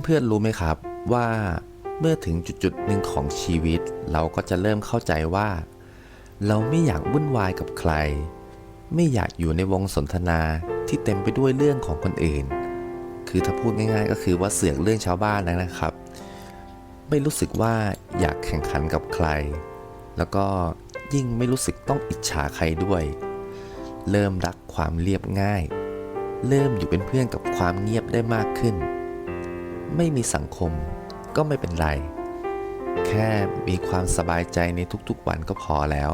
เพื่อนๆรู้ไหมครับว่าเมื่อถึงจุดๆหนึ่งของชีวิตเราก็จะเริ่มเข้าใจว่าเราไม่อยากวุ่นวายกับใครไม่อยากอยู่ในวงสนทนาที่เต็มไปด้วยเรื่องของคนอื่นคือถ้าพูดง่ายๆก็คือว่าเสือกเรื่องชาวบ้านนะครับไม่รู้สึกว่าอยากแข่งขันกับใครแล้วก็ยิ่งไม่รู้สึกต้องอิจฉาใครด้วยเริ่มรักความเรียบง่ายเริ่มอยู่เป็นเพื่อนกับความเงียบได้มากขึ้นไม่มีสังคมก็ไม่เป็นไรแค่มีความสบายใจในทุกๆวันก็พอแล้ว